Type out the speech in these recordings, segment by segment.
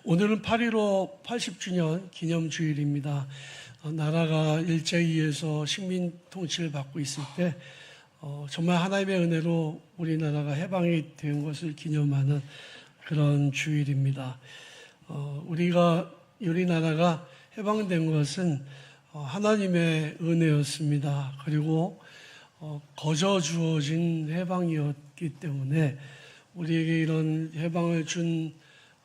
오늘은 8.15 80주년 기념주일입니다. 나라가 일제에 의해서 식민 통치를 받고 있을 때 정말 하나님의 은혜로 우리나라가 해방이 된 것을 기념하는 그런 주일입니다. 우리나라가 해방된 것은 하나님의 은혜였습니다. 그리고 거저 주어진 해방이었기 때문에 우리에게 이런 해방을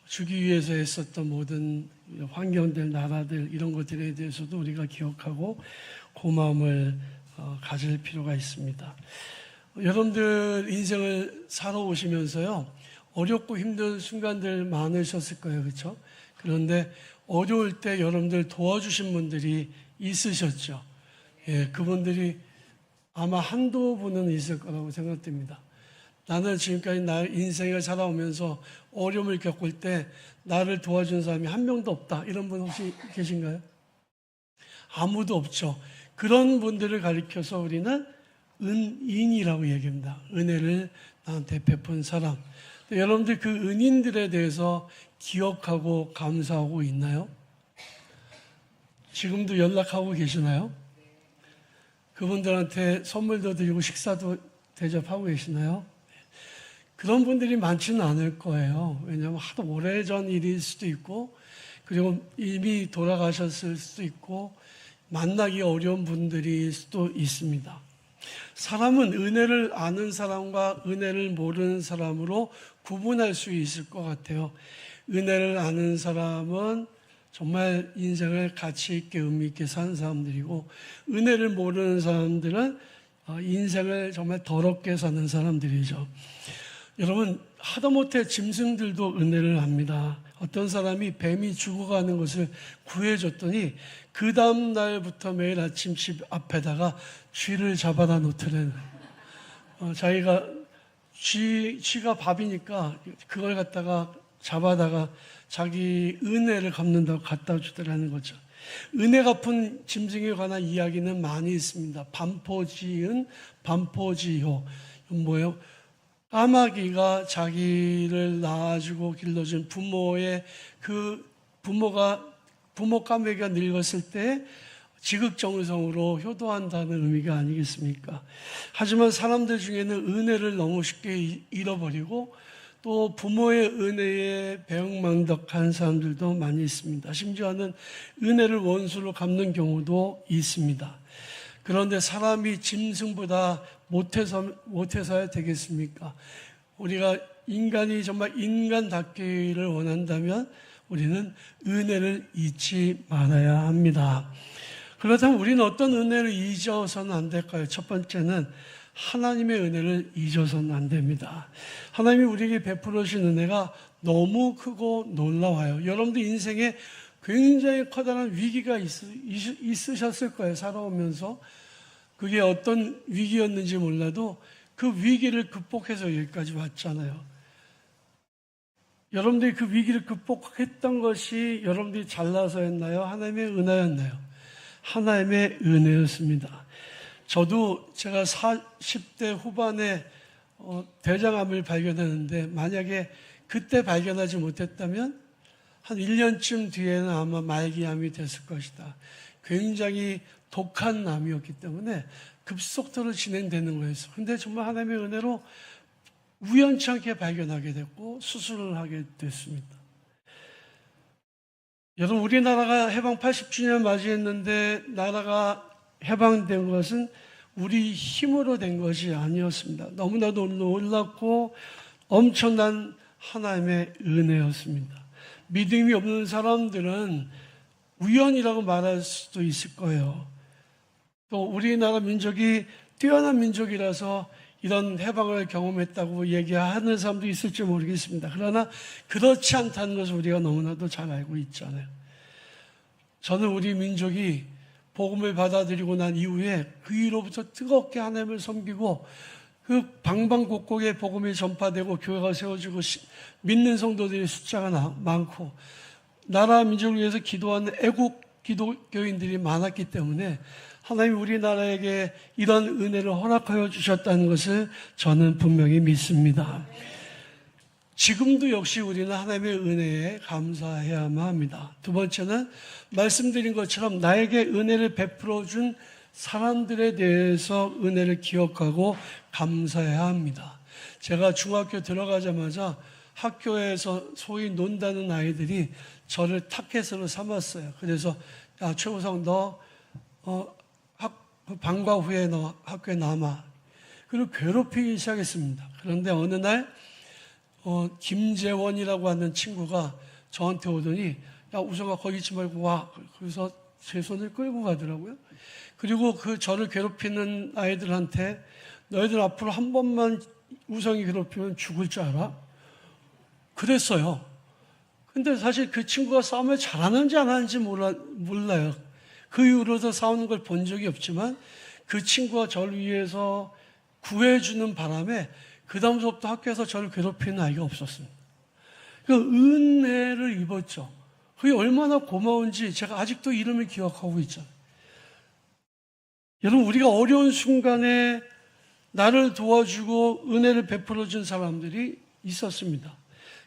주기 위해서 했었던 모든 환경들, 나라들 이런 것들에 대해서도 우리가 기억하고 고마움을 가질 필요가 있습니다. 여러분들 인생을 살아오시면서요, 어렵고 힘든 순간들 많으셨을 거예요, 그렇죠? 그런데 어려울 때 여러분들 도와주신 분들이 있으셨죠. 예, 그분들이 아마 한두 분은 있을 거라고 생각됩니다. 나는 지금까지 나 인생을 살아오면서 어려움을 겪을 때 나를 도와준 사람이 한 명도 없다. 이런 분 혹시 계신가요? 아무도 없죠. 그런 분들을 가리켜서 우리는 은인이라고 얘기합니다. 은혜를 나한테 베푼 사람. 여러분들 그 은인들에 대해서 기억하고 감사하고 있나요? 지금도 연락하고 계시나요? 그분들한테 선물도 드리고 식사도 대접하고 계시나요? 그런 분들이 많지는 않을 거예요. 왜냐하면 하도 오래전 일일 수도 있고, 그리고 이미 돌아가셨을 수도 있고, 만나기 어려운 분들일 수도 있습니다. 사람은 은혜를 아는 사람과 은혜를 모르는 사람으로 구분할 수 있을 것 같아요. 은혜를 아는 사람은 정말 인생을 가치 있게 의미 있게 사는 사람들이고, 은혜를 모르는 사람들은 인생을 정말 더럽게 사는 사람들이죠. 여러분, 하다못해 짐승들도 은혜를 합니다. 어떤 사람이 뱀이 죽어가는 것을 구해줬더니 그 다음 날부터 매일 아침 집 앞에다가 쥐를 잡아다 놓더래요. 자기가 쥐가 밥이니까 그걸 갖다가 잡아다가 자기 은혜를 갚는다고 갖다 주더라는 거죠. 은혜 갚은 짐승에 관한 이야기는 많이 있습니다. 반포지은, 반포지효. 뭐예요? 까마귀가 자기를 낳아주고 길러준 부모의 부모 까마귀가 늙었을 때 지극정성으로 효도한다는 의미가 아니겠습니까? 하지만 사람들 중에는 은혜를 너무 쉽게 잃어버리고 또 부모의 은혜에 배응망덕한 사람들도 많이 있습니다. 심지어는 은혜를 원수로 갚는 경우도 있습니다. 그런데 사람이 짐승보다 못해서야 되겠습니까? 우리가 인간이 정말 인간답기를 원한다면 우리는 은혜를 잊지 말아야 합니다. 그렇다면 우리는 어떤 은혜를 잊어서는 안 될까요? 첫 번째는 하나님의 은혜를 잊어서는 안 됩니다. 하나님이 우리에게 베풀어 주신 은혜가 너무 크고 놀라워요. 여러분들 인생에 굉장히 커다란 위기가 있으셨을 거예요. 살아오면서. 그게 어떤 위기였는지 몰라도 그 위기를 극복해서 여기까지 왔잖아요. 여러분들이 그 위기를 극복했던 것이 여러분들이 잘나서였나요? 하나님의 은혜였나요? 하나님의 은혜였습니다. 저도 제가 40대 후반에 대장암을 발견했는데 만약에 그때 발견하지 못했다면 한 1년쯤 뒤에는 아마 말기암이 됐을 것이다. 굉장히 독한 암이었기 때문에 급속도로 진행되는 거였어요. 근데 정말 하나님의 은혜로 우연치 않게 발견하게 됐고 수술을 하게 됐습니다. 여러분, 우리나라가 해방 80주년 맞이했는데 나라가 해방된 것은 우리 힘으로 된 것이 아니었습니다. 너무나도 놀랍고 엄청난 하나님의 은혜였습니다. 믿음이 없는 사람들은 우연이라고 말할 수도 있을 거예요. 또 우리나라 민족이 뛰어난 민족이라서 이런 해방을 경험했다고 얘기하는 사람도 있을지 모르겠습니다. 그러나 그렇지 않다는 것을 우리가 너무나도 잘 알고 있잖아요. 저는 우리 민족이 복음을 받아들이고 난 이후에 그 이후로부터 뜨겁게 하나님을 섬기고 그 방방곡곡에 복음이 전파되고 교회가 세워지고 믿는 성도들의 숫자가 많고 나라 민족을 위해서 기도하는 애국 기독교인들이 많았기 때문에 하나님 우리나라에게 이런 은혜를 허락하여 주셨다는 것을 저는 분명히 믿습니다. 지금도 역시 우리는 하나님의 은혜에 감사해야만 합니다. 두 번째는 말씀드린 것처럼 나에게 은혜를 베풀어 준 사람들에 대해서 은혜를 기억하고 감사해야 합니다. 제가 중학교 들어가자마자 학교에서 소위 논다는 아이들이 저를 타켓으로 삼았어요. 그래서 야, 최우성 너 방과 후에 너 학교에 남아. 그리고 괴롭히기 시작했습니다. 그런데 어느 날 김재원이라고 하는 친구가 저한테 오더니 야, 우성아 거기 있지 말고 와. 그래서 제 손을 끌고 가더라고요. 그리고 그 저를 괴롭히는 아이들한테 너희들 앞으로 한 번만 우성이 괴롭히면 죽을 줄 알아? 그랬어요. 근데 사실 그 친구가 싸움을 잘하는지 안 하는지 몰라요. 그 이후로도 싸우는 걸 본 적이 없지만 그 친구가 저를 위해서 구해주는 바람에 그 다음부터 학교에서 저를 괴롭히는 아이가 없었습니다. 그 은혜를 입었죠. 그게 얼마나 고마운지 제가 아직도 이름을 기억하고 있잖아요. 여러분, 우리가 어려운 순간에 나를 도와주고 은혜를 베풀어 준 사람들이 있었습니다.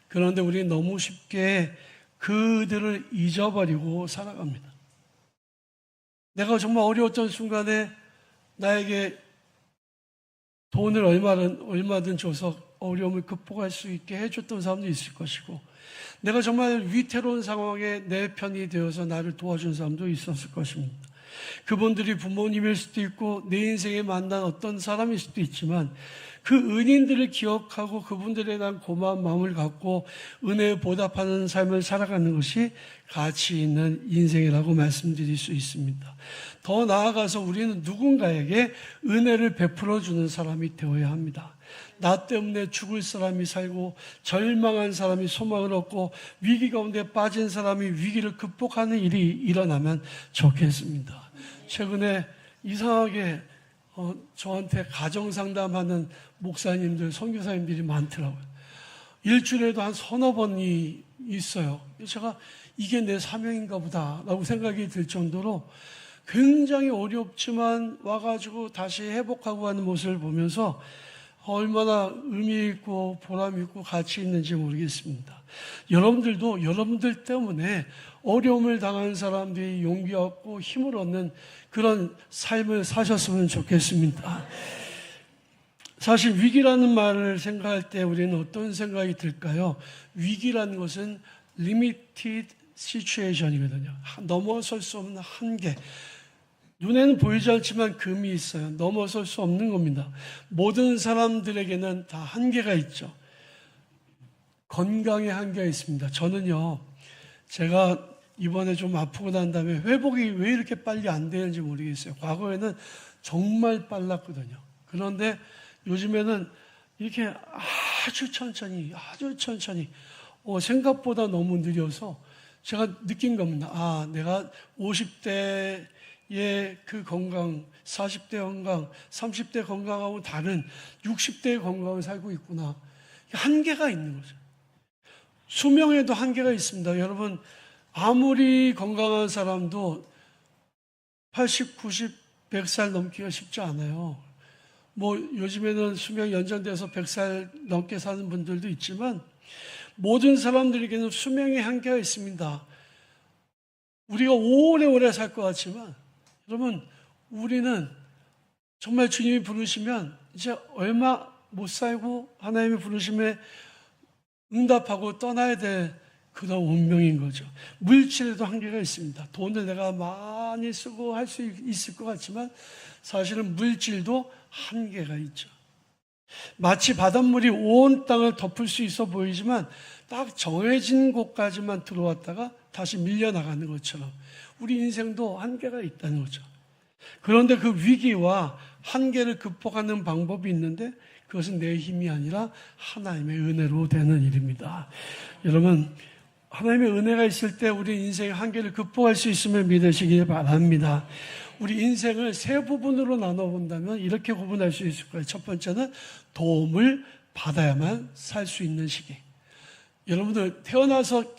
그런데 우리는 너무 쉽게 그들을 잊어버리고 살아갑니다. 내가 정말 어려웠던 순간에 나에게 돈을 얼마든 줘서 어려움을 극복할 수 있게 해줬던 사람도 있을 것이고, 내가 정말 위태로운 상황에 내 편이 되어서 나를 도와준 사람도 있었을 것입니다. 그분들이 부모님일 수도 있고 내 인생에 만난 어떤 사람일 수도 있지만 그 은인들을 기억하고 그분들에 대한 고마운 마음을 갖고 은혜에 보답하는 삶을 살아가는 것이 가치 있는 인생이라고 말씀드릴 수 있습니다. 더 나아가서 우리는 누군가에게 은혜를 베풀어 주는 사람이 되어야 합니다. 나 때문에 죽을 사람이 살고 절망한 사람이 소망을 얻고 위기 가운데 빠진 사람이 위기를 극복하는 일이 일어나면 좋겠습니다. 최근에 이상하게 저한테 가정상담하는 목사님들, 선교사님들이 많더라고요. 일주일에도 한 서너 번이 있어요. 제가 이게 내 사명인가 보다라고 생각이 들 정도로 굉장히 어렵지만 와가지고 다시 회복하고 하는 모습을 보면서 얼마나 의미 있고 보람 있고 가치 있는지 모르겠습니다. 여러분들도 여러분들 때문에 어려움을 당한 사람들이 용기 얻고 힘을 얻는 그런 삶을 사셨으면 좋겠습니다. 사실 위기라는 말을 생각할 때 우리는 어떤 생각이 들까요? 위기라는 것은 limited situation이거든요. 넘어설 수 없는 한계. 눈에는 보이지 않지만 금이 있어요. 넘어설 수 없는 겁니다. 모든 사람들에게는 다 한계가 있죠. 건강에 한계가 있습니다. 저는요, 제가 이번에 좀 아프고 난 다음에 회복이 왜 이렇게 빨리 안 되는지 모르겠어요. 과거에는 정말 빨랐거든요. 그런데 요즘에는 이렇게 아주 천천히 생각보다 너무 느려서 제가 느낀 겁니다. 아, 내가 50대의 그 건강, 40대 건강, 30대 건강하고 다른 60대의 건강을 살고 있구나. 한계가 있는 거죠. 수명에도 한계가 있습니다. 여러분, 아무리 건강한 사람도 80, 90, 100살 넘기가 쉽지 않아요. 뭐 요즘에는 수명이 연장돼서 100살 넘게 사는 분들도 있지만 모든 사람들에게는 수명의 한계가 있습니다. 우리가 오래오래 살 것 같지만 여러분, 우리는 정말 주님이 부르시면 이제 얼마 못 살고 하나님의 부르심에 응답하고 떠나야 될 그런 운명인 거죠. 물질에도 한계가 있습니다. 돈을 내가 많이 쓰고 할 수 있을 것 같지만 사실은 물질도 한계가 있죠. 마치 바닷물이 온 땅을 덮을 수 있어 보이지만 딱 정해진 곳까지만 들어왔다가 다시 밀려나가는 것처럼 우리 인생도 한계가 있다는 거죠. 그런데 그 위기와 한계를 극복하는 방법이 있는데 그것은 내 힘이 아니라 하나님의 은혜로 되는 일입니다. 여러분, 하나님의 은혜가 있을 때 우리 인생의 한계를 극복할 수 있음을 믿으시길 바랍니다. 우리 인생을 세 부분으로 나눠본다면 이렇게 구분할 수 있을 거예요. 첫 번째는 도움을 받아야만 살 수 있는 시기. 여러분들 태어나서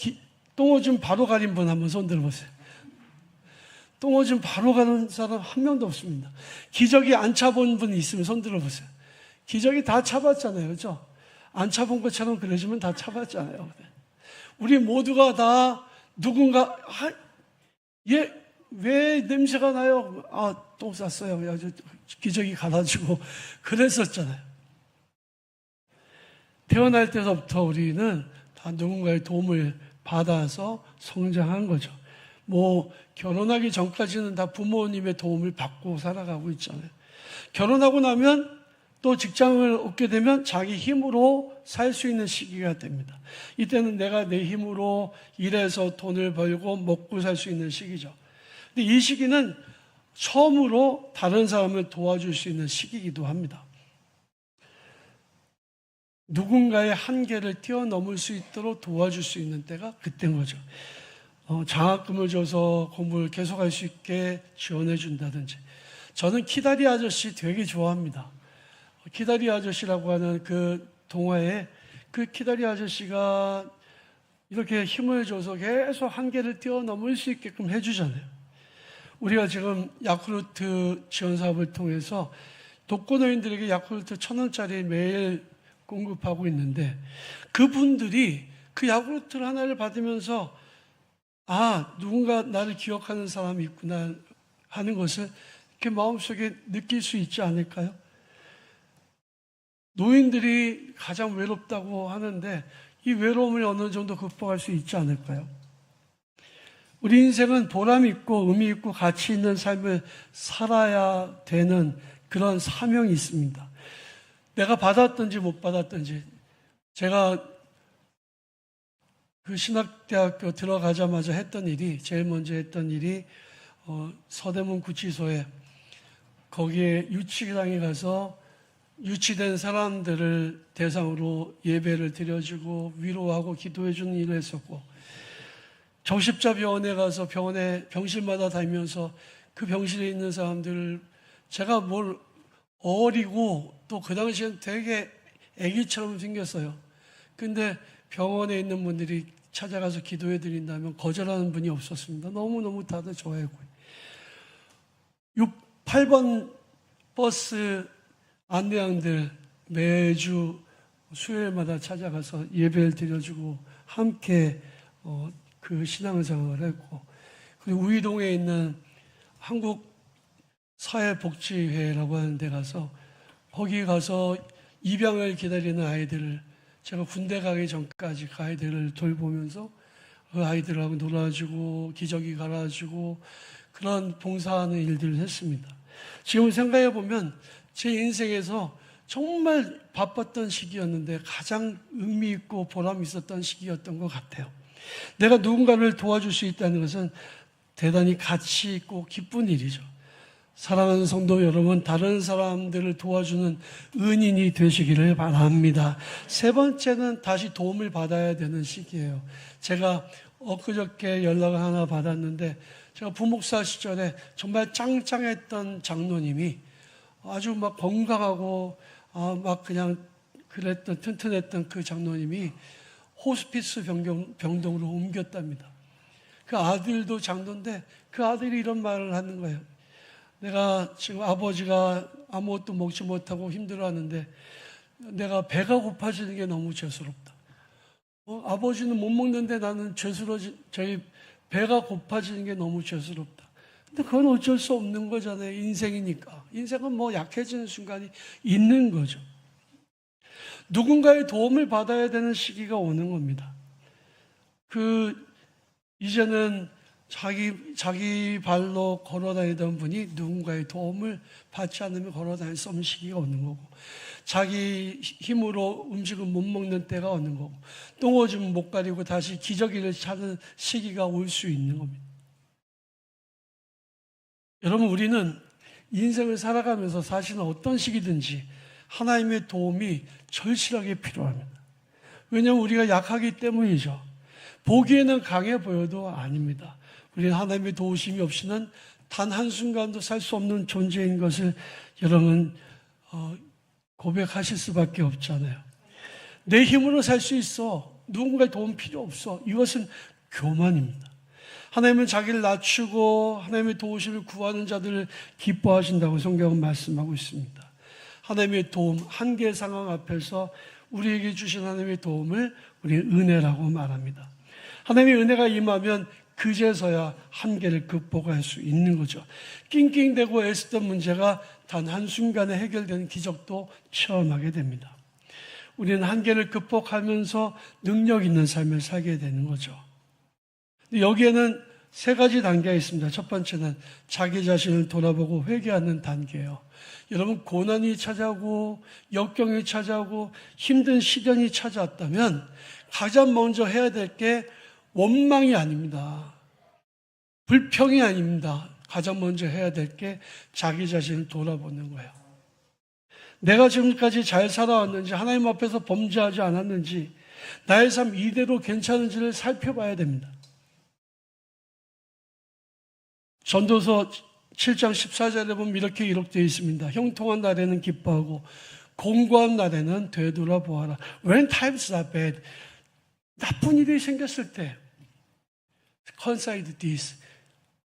똥오줌 바로 가린 분 한번 손 들어보세요. 똥오줌 바로 가는 사람 한 명도 없습니다. 기저귀 안 차본 분 있으면 손 들어보세요. 기저귀 다 차봤잖아요. 그렇죠? 안 차본 것처럼 그러시면 다 차봤잖아요. 우리 모두가 다 누군가 얘 왜 냄새가 나요? 똥 쌌어요. 아주 기저귀 갈아주고 그랬었잖아요. 태어날 때부터 우리는 다 누군가의 도움을 받아서 성장한 거죠. 뭐 결혼하기 전까지는 다 부모님의 도움을 받고 살아가고 있잖아요. 결혼하고 나면 또 직장을 얻게 되면 자기 힘으로 살 수 있는 시기가 됩니다. 이때는 내가 내 힘으로 일해서 돈을 벌고 먹고 살 수 있는 시기죠. 근데 이 시기는 처음으로 다른 사람을 도와줄 수 있는 시기이기도 합니다. 누군가의 한계를 뛰어넘을 수 있도록 도와줄 수 있는 때가 그때인 거죠. 장학금을 줘서 공부를 계속할 수 있게 지원해 준다든지. 저는 키다리 아저씨 되게 좋아합니다. 키다리 아저씨라고 하는 그 동화에 그 키다리 아저씨가 이렇게 힘을 줘서 계속 한계를 뛰어넘을 수 있게끔 해주잖아요. 우리가 지금 야쿠르트 지원 사업을 통해서 독거노인들에게 야쿠르트 1,000원짜리 매일 공급하고 있는데 그분들이 그 야쿠르트 하나를 받으면서 누군가 나를 기억하는 사람이 있구나 하는 것을 이렇게 마음속에 느낄 수 있지 않을까요? 노인들이 가장 외롭다고 하는데 이 외로움을 어느 정도 극복할 수 있지 않을까요? 우리 인생은 보람 있고 의미 있고 가치 있는 삶을 살아야 되는 그런 사명이 있습니다. 내가 받았든지 못 받았든지. 제가 그 신학대학교 들어가자마자 제일 먼저 했던 일이 서대문 구치소에 거기에 유치장에 가서 유치된 사람들을 대상으로 예배를 드려주고 위로하고 기도해주는 일을 했었고, 정신자병원에 가서 병실마다 다니면서 그 병실에 있는 사람들을 제가 어리고 또 그 당시엔 되게 애기처럼 생겼어요. 근데 병원에 있는 분들이 찾아가서 기도해 드린다면 거절하는 분이 없었습니다. 너무너무 다들 좋아했고요. 8번 버스 안내양들 매주 수요일마다 찾아가서 예배를 드려주고 함께 그 신앙생활을 했고, 그리고 우이동에 있는 한국사회복지회라고 하는 데 가서 거기 가서 입양을 기다리는 아이들을 제가 군대 가기 전까지 그 아이들을 돌보면서 그 아이들하고 놀아주고 기저귀 갈아주고 그런 봉사하는 일들을 했습니다. 지금 생각해 보면 제 인생에서 정말 바빴던 시기였는데 가장 의미 있고 보람 있었던 시기였던 것 같아요. 내가 누군가를 도와줄 수 있다는 것은 대단히 가치 있고 기쁜 일이죠. 사랑하는 성도 여러분, 다른 사람들을 도와주는 은인이 되시기를 바랍니다. 세 번째는 다시 도움을 받아야 되는 시기예요. 제가 엊그저께 연락을 하나 받았는데, 제가 부목사 시절에 정말 짱짱했던 장로님이 아주 막 건강하고 막 그냥 그랬던 튼튼했던 그 장로님이 호스피스 병동으로 옮겼답니다. 그 아들도 장로인데 그 아들이 이런 말을 하는 거예요. 내가 지금 아버지가 아무것도 먹지 못하고 힘들어하는데 내가 배가 고파지는 게 너무 죄스럽다. 아버지는 못 먹는데 나는 저희 배가 고파지는 게 너무 죄스럽다. 근데 그건 어쩔 수 없는 거잖아요. 인생이니까. 인생은 뭐 약해지는 순간이 있는 거죠. 누군가의 도움을 받아야 되는 시기가 오는 겁니다. 이제는 자기 발로 걸어 다니던 분이 누군가의 도움을 받지 않으면 걸어 다닐 수 없는 시기가 오는 거고, 자기 힘으로 음식을 못 먹는 때가 오는 거고, 똥오줌 못 가리고 다시 기저귀를 찾는 시기가 올 수 있는 겁니다. 여러분, 우리는 인생을 살아가면서 사실은 어떤 시기든지 하나님의 도움이 절실하게 필요합니다. 왜냐하면 우리가 약하기 때문이죠. 보기에는 강해 보여도 아닙니다. 우리는 하나님의 도우심이 없이는 단 한순간도 살 수 없는 존재인 것을 여러분 고백하실 수밖에 없잖아요. 내 힘으로 살 수 있어. 누군가의 도움 필요 없어. 이것은 교만입니다. 하나님은 자기를 낮추고 하나님의 도우심을 구하는 자들을 기뻐하신다고 성경은 말씀하고 있습니다. 하나님의 도움, 한계 상황 앞에서 우리에게 주신 하나님의 도움을 우리는 은혜라고 말합니다. 하나님의 은혜가 임하면 그제서야 한계를 극복할 수 있는 거죠. 낑낑대고 애쓰던 문제가 단 한순간에 해결되는 기적도 체험하게 됩니다. 우리는 한계를 극복하면서 능력 있는 삶을 살게 되는 거죠. 여기에는 세 가지 단계가 있습니다. 첫 번째는 자기 자신을 돌아보고 회개하는 단계예요. 여러분, 고난이 찾아오고 역경이 찾아오고 힘든 시련이 찾아왔다면 가장 먼저 해야 될 게 원망이 아닙니다. 불평이 아닙니다. 가장 먼저 해야 될 게 자기 자신을 돌아보는 거예요. 내가 지금까지 잘 살아왔는지, 하나님 앞에서 범죄하지 않았는지, 나의 삶 이대로 괜찮은지를 살펴봐야 됩니다. 전도서 7장 14절에 보면 이렇게 기록되어 있습니다. 형통한 날에는 기뻐하고 공고한 날에는 되돌아보아라. When times are bad, 나쁜 일이 생겼을 때 consider this,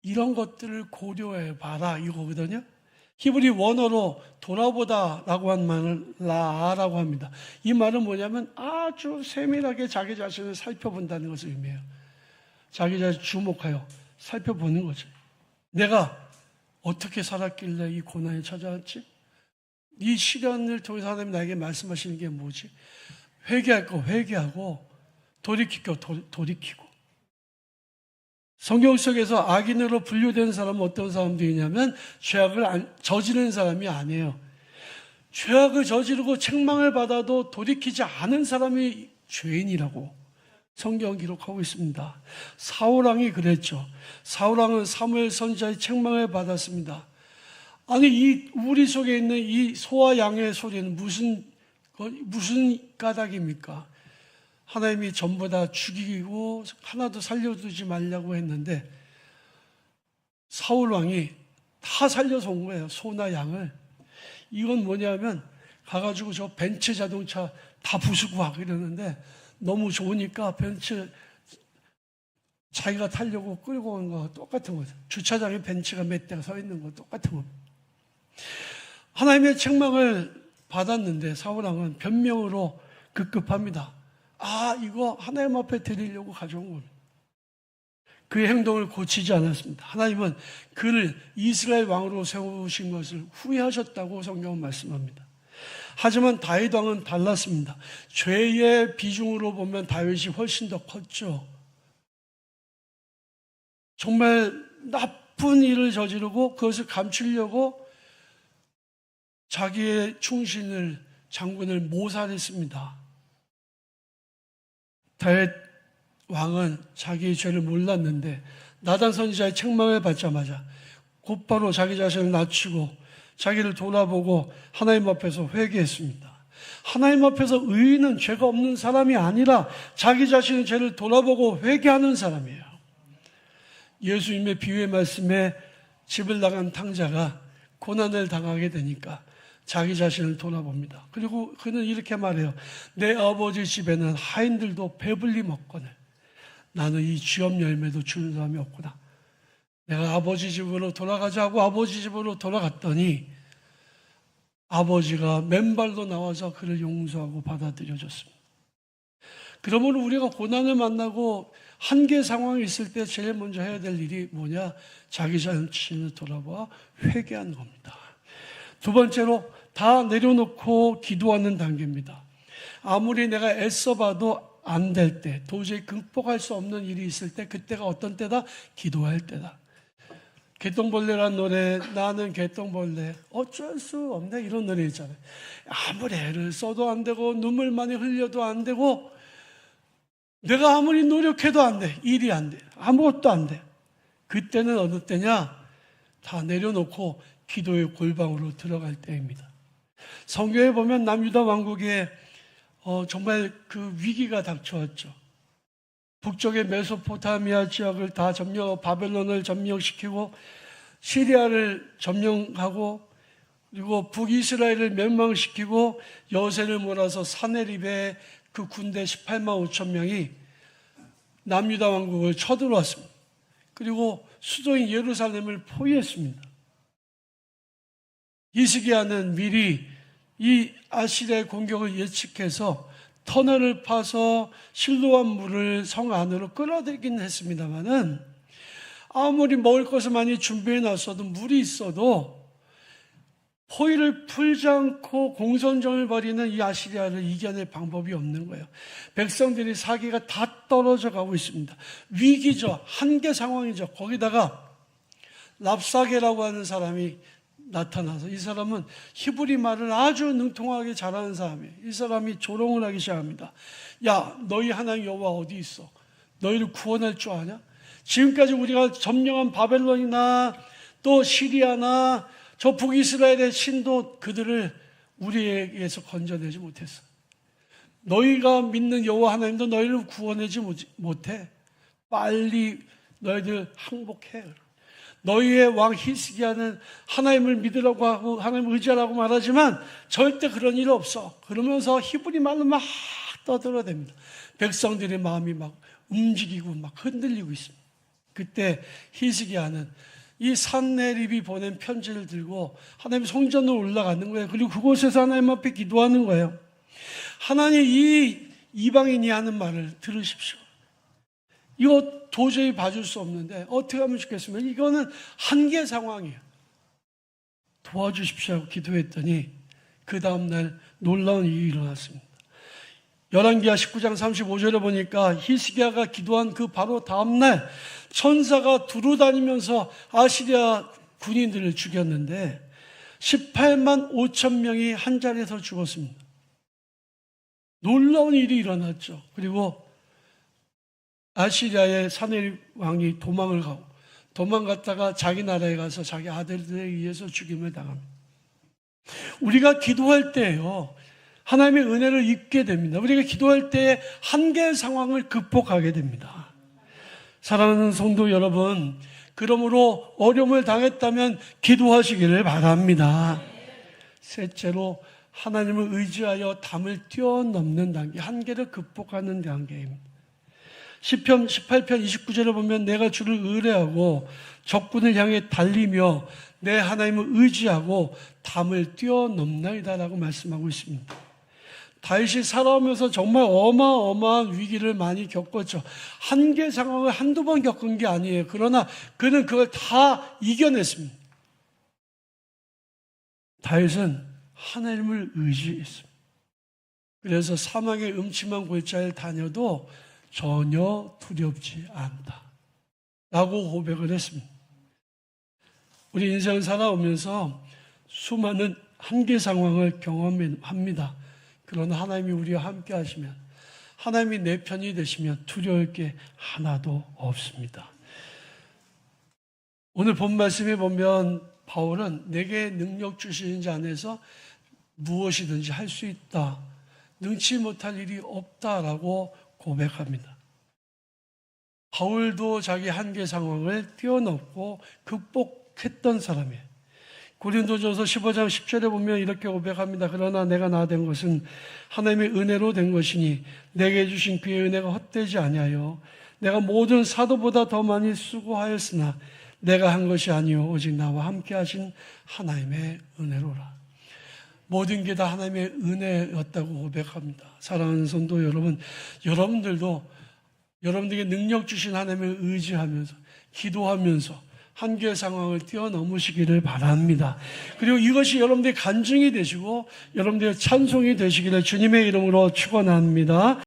이런 것들을 고려해 봐라 이거거든요. 히브리 원어로 돌아보다라고 한 말을 라라고 합니다. 이 말은 뭐냐면 아주 세밀하게 자기 자신을 살펴본다는 것을 의미해요. 자기 자신을 주목하여 살펴보는 거죠. 내가 어떻게 살았길래 이 고난이 찾아왔지? 이 시련을 통해서 하나님 나에게 말씀하시는 게 뭐지? 회개할 거 회개하고 돌이킬 거 돌이키고. 성경 속에서 악인으로 분류된 사람은 어떤 사람들이냐면 죄악을 저지른 사람이 아니에요. 죄악을 저지르고 책망을 받아도 돌이키지 않은 사람이 죄인이라고 성경 기록하고 있습니다. 사울왕이 그랬죠. 사울왕은 사무엘 선지자의 책망을 받았습니다. 아니, 우리 속에 있는 이 소와 양의 소리는 무슨 까닭입니까? 하나님이 전부 다 죽이고 하나도 살려두지 말라고 했는데 사울왕이 다 살려서 온 거예요. 소나 양을. 이건 뭐냐면 가가지고 저 벤츠 자동차 다 부수고 와 그러는데 너무 좋으니까 벤츠 자기가 타려고 끌고 온 거 똑같은 거죠. 주차장에 벤츠가 몇 대가 서 있는 거 똑같은 겁니다. 하나님의 책망을 받았는데 사울왕은 변명으로 급급합니다. 이거 하나님 앞에 드리려고 가져온 겁니다. 그의 행동을 고치지 않았습니다. 하나님은 그를 이스라엘 왕으로 세우신 것을 후회하셨다고 성경은 말씀합니다. 하지만 다윗 왕은 달랐습니다. 죄의 비중으로 보면 다윗이 훨씬 더 컸죠. 정말 나쁜 일을 저지르고 그것을 감추려고 자기의 장군을 모살했습니다. 다윗 왕은 자기의 죄를 몰랐는데 나단 선지자의 책망을 받자마자 곧바로 자기 자신을 낮추고 자기를 돌아보고 하나님 앞에서 회개했습니다. 하나님 앞에서 의인은 죄가 없는 사람이 아니라 자기 자신의 죄를 돌아보고 회개하는 사람이에요. 예수님의 비유의 말씀에 집을 나간 탕자가 고난을 당하게 되니까 자기 자신을 돌아봅니다. 그리고 그는 이렇게 말해요. 내 아버지 집에는 하인들도 배불리 먹거늘 나는 이 쥐업 열매도 주는 사람이 없구나. 내가 아버지 집으로 돌아가자고 아버지 집으로 돌아갔더니 아버지가 맨발로 나와서 그를 용서하고 받아들여줬습니다. 그러므로 우리가 고난을 만나고 한계 상황이 있을 때 제일 먼저 해야 될 일이 뭐냐? 자기 자신을 돌아봐 회개하는 겁니다. 두 번째로 다 내려놓고 기도하는 단계입니다. 아무리 내가 애써봐도 안 될 때, 도저히 극복할 수 없는 일이 있을 때, 그때가 어떤 때다? 기도할 때다. 개똥벌레란 노래, 나는 개똥벌레, 어쩔 수 없네, 이런 노래 있잖아요. 아무리 애를 써도 안 되고 눈물 많이 흘려도 안 되고 내가 아무리 노력해도 안 돼. 일이 안 돼. 아무것도 안 돼. 그때는 어느 때냐? 다 내려놓고 기도의 골방으로 들어갈 때입니다. 성경에 보면 남유다 왕국에 정말 그 위기가 닥쳐왔죠. 북쪽의 메소포타미아 지역을 다 바벨론을 점령시키고 시리아를 점령하고 그리고 북이스라엘을 멸망시키고 여세를 몰아서 사네립의 그 군대 18만 5천 명이 남유다 왕국을 쳐들어왔습니다. 그리고 수도인 예루살렘을 포위했습니다. 히스기야는 미리 이 아시리아의 공격을 예측해서 터널을 파서 실로암 물을 성 안으로 끌어들이긴 했습니다만은 아무리 먹을 것을 많이 준비해 놨어도 물이 있어도 포위를 풀지 않고 공선전을 벌이는 이 아시리아를 이겨낼 방법이 없는 거예요. 백성들이 사기가 다 떨어져 가고 있습니다. 위기죠. 한계 상황이죠. 거기다가 랍사게라고 하는 사람이 나타나서, 이 사람은 히브리 말을 아주 능통하게 잘하는 사람이에요. 이 사람이 조롱을 하기 시작합니다. 야, 너희 하나님 여호와 어디 있어? 너희를 구원할 줄 아냐? 지금까지 우리가 점령한 바벨론이나 또 시리아나 저 북이스라엘의 신도 그들을 우리에게서 건져내지 못했어. 너희가 믿는 여호와 하나님도 너희를 구원하지 못해. 빨리 너희들 항복해. 너희의 왕 히스기야는 하나님을 믿으라고 하고 하나님을 의지하라고 말하지만 절대 그런 일 없어. 그러면서 히브리 말로 막 떠들어댑니다. 백성들의 마음이 막 움직이고 막 흔들리고 있습니다. 그때 히스기야는 이 산헤립이 보낸 편지를 들고 하나님 성전으로 올라가는 거예요. 그리고 그곳에서 하나님 앞에 기도하는 거예요. 하나님, 이 이방인이 하는 말을 들으십시오. 이거 도저히 봐줄 수 없는데 어떻게 하면 좋겠습니까? 이거는 한계 상황이에요. 도와주십시오 하고 기도했더니 그 다음날 놀라운 일이 일어났습니다. 열왕기하 19장 35절에 보니까 히스기야가 기도한 그 바로 다음날 천사가 두루다니면서 아시리아 군인들을 죽였는데 18만 5천 명이 한 자리에서 죽었습니다. 놀라운 일이 일어났죠. 그리고 아시리아의 산헤립 왕이 도망을 가고 도망갔다가 자기 나라에 가서 자기 아들들에 의해서 죽임을 당합니다. 우리가 기도할 때요, 하나님의 은혜를 입게 됩니다. 우리가 기도할 때 한계의 상황을 극복하게 됩니다. 사랑하는 성도 여러분, 그러므로 어려움을 당했다면 기도하시기를 바랍니다. 셋째로 하나님을 의지하여 담을 뛰어넘는 단계, 한계를 극복하는 단계입니다. 시편 18편 29절에 보면 내가 주를 의뢰하고 적군을 향해 달리며 내 하나님을 의지하고 담을 뛰어넘나이다 라고 말씀하고 있습니다. 다윗이 살아오면서 정말 어마어마한 위기를 많이 겪었죠. 한계 상황을 한두 번 겪은 게 아니에요. 그러나 그는 그걸 다 이겨냈습니다. 다윗은 하나님을 의지했습니다. 그래서 사망의 음침한 골짜기를 다녀도 전혀 두렵지 않다 라고 고백을 했습니다. 우리 인생을 살아오면서 수많은 한계 상황을 경험합니다. 그러나 하나님이 우리와 함께 하시면, 하나님이 내 편이 되시면 두려울 게 하나도 없습니다. 오늘 본 말씀에 보면 바울은 내게 능력 주시는 자 안에서 무엇이든지 할 수 있다, 능치 못할 일이 없다라고 고백합니다. 바울도 자기 한계 상황을 뛰어넘고 극복했던 사람이에요. 고린도전서 15장 10절에 보면 이렇게 고백합니다. 그러나 내가 나 된 것은 하나님의 은혜로 된 것이니 내게 주신 그의 은혜가 헛되지 아니하여 내가 모든 사도보다 더 많이 수고하였으나 내가 한 것이 아니요 오직 나와 함께 하신 하나님의 은혜로라. 모든 게 다 하나님의 은혜였다고 고백합니다. 사랑하는 성도 여러분, 여러분들도 여러분들에게 능력 주신 하나님을 의지하면서 기도하면서 한계 상황을 뛰어넘으시기를 바랍니다. 그리고 이것이 여러분들의 간증이 되시고 여러분들의 찬송이 되시기를 주님의 이름으로 축원합니다.